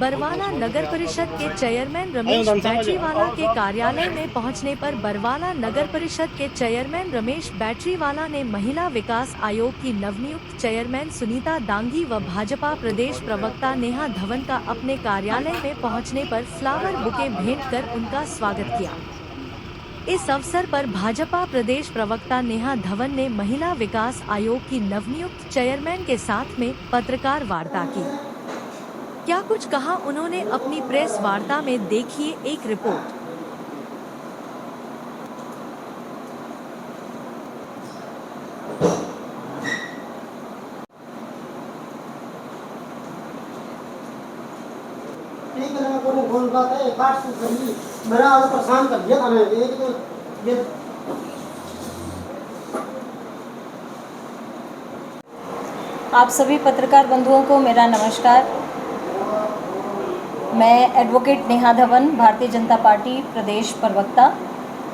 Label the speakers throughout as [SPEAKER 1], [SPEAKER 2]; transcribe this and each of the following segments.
[SPEAKER 1] बरवाला नगर परिषद के चेयरमैन रमेश बैटरीवाला के कार्यालय में पहुंचने पर बरवाला नगर परिषद के चेयरमैन रमेश बैटरीवाला ने महिला विकास आयोग की नवनियुक्त चेयरमैन सुनीता दांगी व भाजपा प्रदेश प्रवक्ता नेहा धवन का अपने कार्यालय में पहुंचने पर फ्लावर बुके भेंट कर उनका स्वागत किया। इस अवसर पर भाजपा प्रदेश प्रवक्ता नेहा धवन ने महिला विकास आयोग की नवनियुक्त चेयरमैन के साथ में पत्रकार वार्ता की। क्या कुछ कहा उन्होंने अपनी प्रेस वार्ता में, देखिए एक रिपोर्ट।
[SPEAKER 2] मेरा परेशान कर दिया था ये
[SPEAKER 3] आप सभी पत्रकार बंधुओं को मेरा नमस्कार। मैं एडवोकेट नेहा धवन, भारतीय जनता पार्टी प्रदेश प्रवक्ता,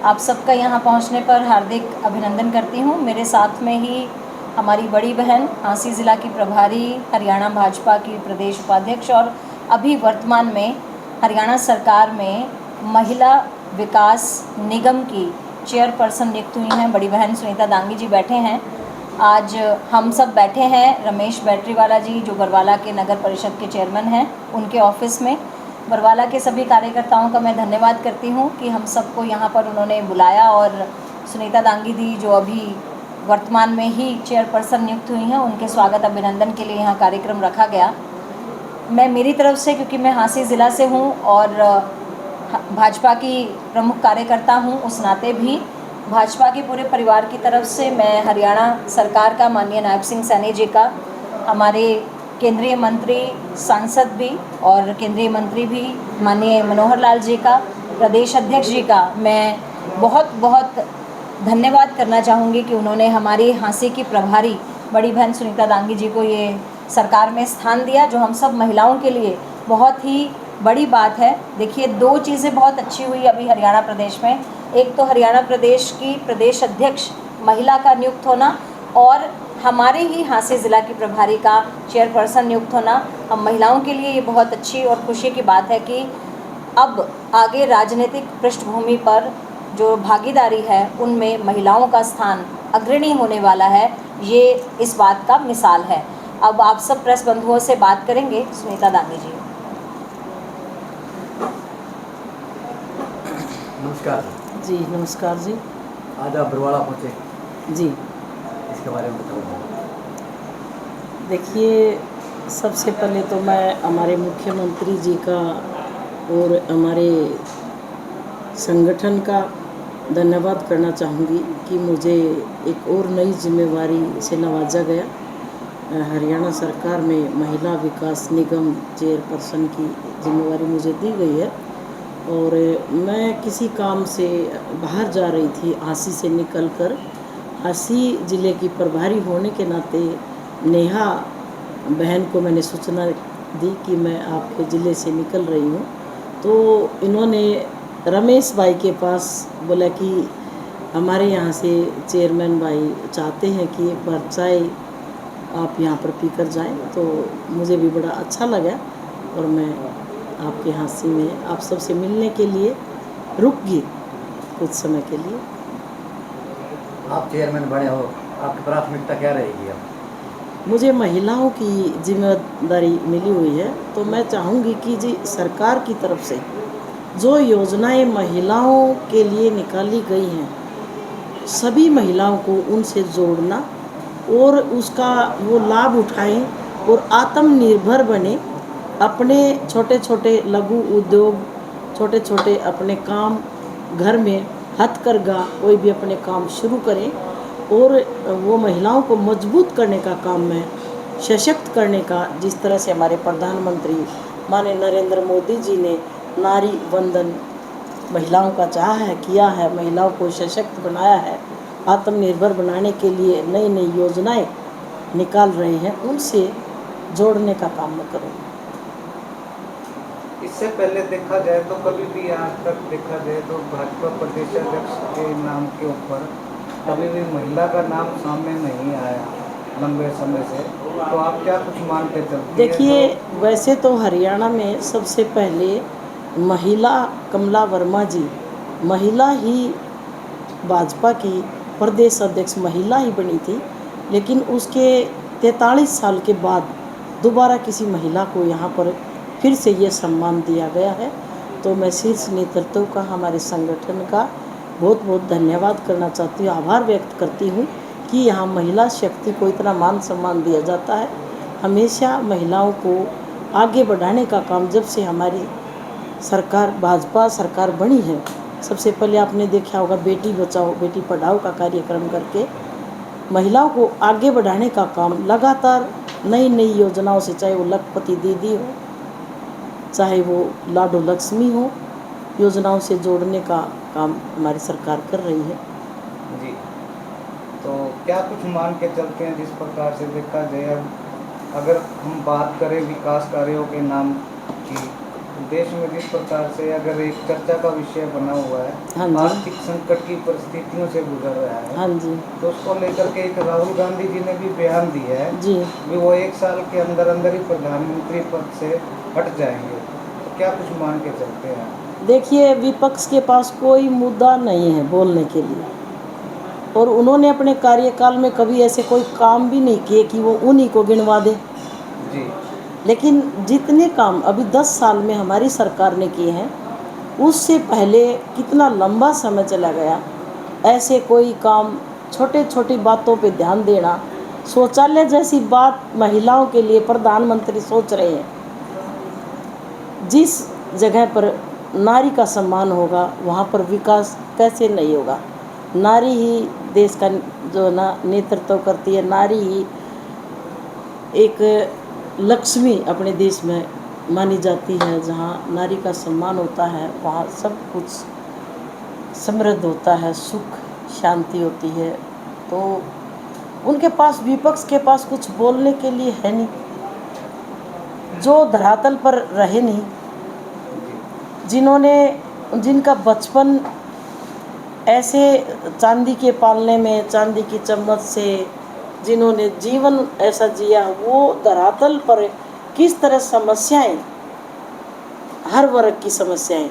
[SPEAKER 3] आप सबका यहाँ पहुँचने पर हार्दिक अभिनंदन करती हूँ। मेरे साथ में ही हमारी बड़ी बहन, झांसी ज़िला की प्रभारी, हरियाणा भाजपा की प्रदेश उपाध्यक्ष और अभी वर्तमान में हरियाणा सरकार में महिला विकास निगम की चेयरपर्सन नियुक्त हुई हैं, बड़ी बहन सुनीता दांगी जी बैठे हैं। आज हम सब बैठे हैं रमेश बैटरीवाला जी, जो बरवाला के नगर परिषद के चेयरमैन हैं, उनके ऑफिस में। बरवाला के सभी कार्यकर्ताओं का मैं धन्यवाद करती हूं कि हम सबको यहां पर उन्होंने बुलाया और सुनीता दांगी दी, जो अभी वर्तमान में ही चेयरपर्सन नियुक्त हुई हैं, उनके स्वागत अभिनंदन के लिए यहाँ कार्यक्रम रखा गया। मैं मेरी तरफ से, क्योंकि मैं झांसी ज़िला से हूँ और भाजपा की प्रमुख कार्यकर्ता हूँ, उस नाते भी भाजपा के पूरे परिवार की तरफ से मैं हरियाणा सरकार का, माननीय नायब सिंह सैनी जी का, हमारे केंद्रीय मंत्री, सांसद भी और केंद्रीय मंत्री भी माननीय मनोहर लाल जी का, प्रदेश अध्यक्ष जी का मैं बहुत बहुत धन्यवाद करना चाहूँगी कि उन्होंने हमारी झांसी की प्रभारी बड़ी बहन सुनीता दांगी जी को ये सरकार में स्थान दिया, जो हम सब महिलाओं के लिए बहुत ही बड़ी बात है। देखिए, दो चीज़ें बहुत अच्छी हुई अभी हरियाणा प्रदेश में। एक तो हरियाणा प्रदेश की प्रदेश अध्यक्ष महिला का नियुक्त होना और हमारे ही झांसी ज़िला की प्रभारी का चेयरपर्सन नियुक्त होना। हम महिलाओं के लिए ये बहुत अच्छी और खुशी की बात है कि अब आगे राजनीतिक पृष्ठभूमि पर जो भागीदारी है उनमें महिलाओं का स्थान अग्रणी होने वाला है। ये इस बात का मिसाल है। अब आप सब प्रेस बंधुओं से बात करेंगे सुनीता दांगी जी।
[SPEAKER 4] नमस्कार
[SPEAKER 5] जी। नमस्कार जी।
[SPEAKER 4] आज आप बरवाला पहुँचे
[SPEAKER 5] जी,
[SPEAKER 4] इसके बारे में बताऊँ।
[SPEAKER 5] देखिए, सबसे पहले तो मैं हमारे मुख्यमंत्री जी का और हमारे संगठन का धन्यवाद करना चाहूँगी कि मुझे एक और नई जिम्मेवारी से नवाजा गया। हरियाणा सरकार में महिला विकास निगम चेयरपर्सन की जिम्मेवारी मुझे दी गई है और मैं किसी काम से बाहर जा रही थी, झांसी से निकलकर। झांसी ज़िले की प्रभारी होने के नाते नेहा बहन को मैंने सूचना दी कि मैं आपके ज़िले से निकल रही हूँ, तो इन्होंने रमेश भाई के पास बोला कि हमारे यहाँ से चेयरमैन भाई चाहते हैं कि एक बार चाय आप यहाँ पर पी कर जाएँ। तो मुझे भी बड़ा अच्छा लगा और मैं आपके झांसी में आप सबसे मिलने के लिए रुक गई कुछ समय के लिए।
[SPEAKER 4] आप चेयरमैन बने हो, आपकी प्राथमिकता क्या रहेगी? अब
[SPEAKER 5] मुझे महिलाओं की जिम्मेदारी मिली हुई है, तो मैं चाहूँगी कि जी सरकार की तरफ से जो योजनाएं महिलाओं के लिए निकाली गई हैं, सभी महिलाओं को उनसे जोड़ना और उसका वो लाभ उठाएं और आत्मनिर्भर बने। अपने छोटे छोटे लघु उद्योग, छोटे छोटे अपने काम, घर में हथकरघा कोई भी अपने काम शुरू करें और वो महिलाओं को मजबूत करने का काम में, सशक्त करने का, जिस तरह से हमारे प्रधानमंत्री माननीय नरेंद्र मोदी जी ने नारी वंदन महिलाओं का चाहा है, किया है, महिलाओं को सशक्त बनाया है, आत्मनिर्भर बनाने के लिए नई नई योजनाएं निकाल रहे हैं, उनसे जोड़ने का काम मैं करूँगी।
[SPEAKER 2] इससे पहले देखा जाए तो कभी भी आज तक देखा जाए तो भाजपा प्रदेश अध्यक्ष के नाम के ऊपर कभी भी महिला का नाम सामने नहीं आया लंबे समय से। तो आप क्या कुछ मान के चलते हैं?
[SPEAKER 5] देखिए, वैसे तो हरियाणा में सबसे पहले महिला कमला वर्मा जी, महिला ही भाजपा की प्रदेश अध्यक्ष महिला ही बनी थी, लेकिन उसके 43 साल के बाद दोबारा किसी महिला को यहाँ पर फिर से ये सम्मान दिया गया है। तो मैं शीर्ष नेतृत्व का, हमारे संगठन का बहुत बहुत धन्यवाद करना चाहती हूँ, आभार व्यक्त करती हूँ कि यहाँ महिला शक्ति को इतना मान सम्मान दिया जाता है। हमेशा महिलाओं को आगे बढ़ाने का काम, जब से हमारी सरकार भाजपा सरकार बनी है, सबसे पहले आपने देखा होगा बेटी बचाओ बेटी पढ़ाओ का कार्यक्रम करके महिलाओं को आगे बढ़ाने का काम लगातार नई नई योजनाओं से, चाहे वो लखपति दीदी हो, चाहे वो लाडो लक्ष्मी हो, योजनाओं से जोड़ने का काम हमारी सरकार कर रही है।
[SPEAKER 2] जी, तो क्या कुछ मान के चलते हैं जिस प्रकार से देखा जाए, अगर हम बात करें विकास कार्यों के नाम की, देश में जिस प्रकार से अगर एक चर्चा का विषय बना हुआ है,
[SPEAKER 5] हाँ जी।
[SPEAKER 2] आर्थिक संकट की परिस्थितियों से गुजर रहा है,
[SPEAKER 5] हाँ जी
[SPEAKER 2] तो उसको लेकर के एक राहुल गांधी जी ने भी बयान दिया है
[SPEAKER 5] जी।
[SPEAKER 2] कि वो 1 साल के अंदर अंदर ही प्रधानमंत्री पद से हट जाएंगे। तो क्या कुछ मान के चलते हैं?
[SPEAKER 5] देखिए, विपक्ष के पास कोई मुद्दा नहीं है बोलने के लिए, और उन्होंने अपने कार्यकाल में कभी ऐसे कोई काम भी नहीं किए कि वो उन्हीं को गिनवा दे।
[SPEAKER 2] जी,
[SPEAKER 5] लेकिन जितने काम अभी 10 साल में हमारी सरकार ने किए हैं, उससे पहले कितना लंबा समय चला गया। ऐसे कोई काम, छोटे छोटी बातों पे ध्यान देना, शौचालय जैसी बात महिलाओं के लिए प्रधानमंत्री सोच रहे हैं। जिस जगह पर नारी का सम्मान होगा वहाँ पर विकास कैसे नहीं होगा? नारी ही देश का जो ना नेतृत्व करती है, नारी ही एक लक्ष्मी अपने देश में मानी जाती है। जहाँ नारी का सम्मान होता है वहाँ सब कुछ समृद्ध होता है, सुख शांति होती है। तो उनके पास, विपक्ष के पास कुछ बोलने के लिए है नहीं, जो धरातल पर रहे नहीं, जिनका बचपन ऐसे चांदी के पालने में, चांदी की चम्मच से जिन्होंने जीवन ऐसा जिया, वो धरातल पर किस तरह समस्याएं, हर वर्ग की समस्याएं,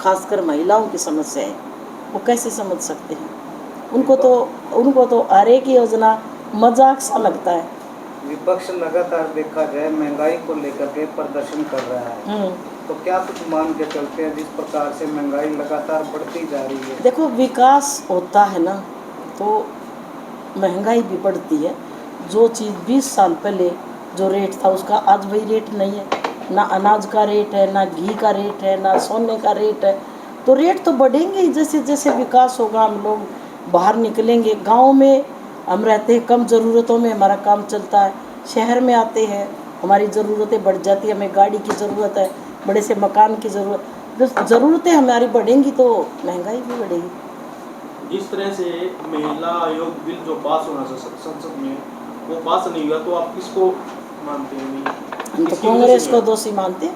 [SPEAKER 5] खासकर महिलाओं की समस्याएं, वो कैसे समझ सकते हैं? उनको तो हर एक योजना मजाक सा लगता है।
[SPEAKER 2] विपक्ष लगातार देखा जाए महंगाई को लेकर के प्रदर्शन कर रहा है, तो क्या कुछ मान के चलते हैं जिस प्रकार से महंगाई लगातार बढ़ती जा रही है?
[SPEAKER 5] देखो, विकास होता है ना तो महंगाई भी बढ़ती है। जो चीज़ 20 साल पहले जो रेट था उसका आज वही रेट नहीं है। ना अनाज का रेट है, ना घी का रेट है, ना सोने का रेट है। तो रेट तो बढ़ेंगे ही, जैसे जैसे विकास होगा, हम लोग बाहर निकलेंगे। गांव में हम रहते हैं, कम ज़रूरतों में हमारा काम चलता है। शहर में आते हैं, हमारी ज़रूरतें बढ़ जाती है, हमें गाड़ी की ज़रूरत है, बड़े से मकान की ज़रूरत। जब ज़रूरतें हमारी बढ़ेंगी तो महंगाई भी बढ़ेगी।
[SPEAKER 6] जिस तरह से महिला आयोग बिल जो पास होना था संसद में, वो पास नहीं हुआ, तो आप किसको मानते हैं?
[SPEAKER 5] हम तो कांग्रेस को दोषी मानते हैं।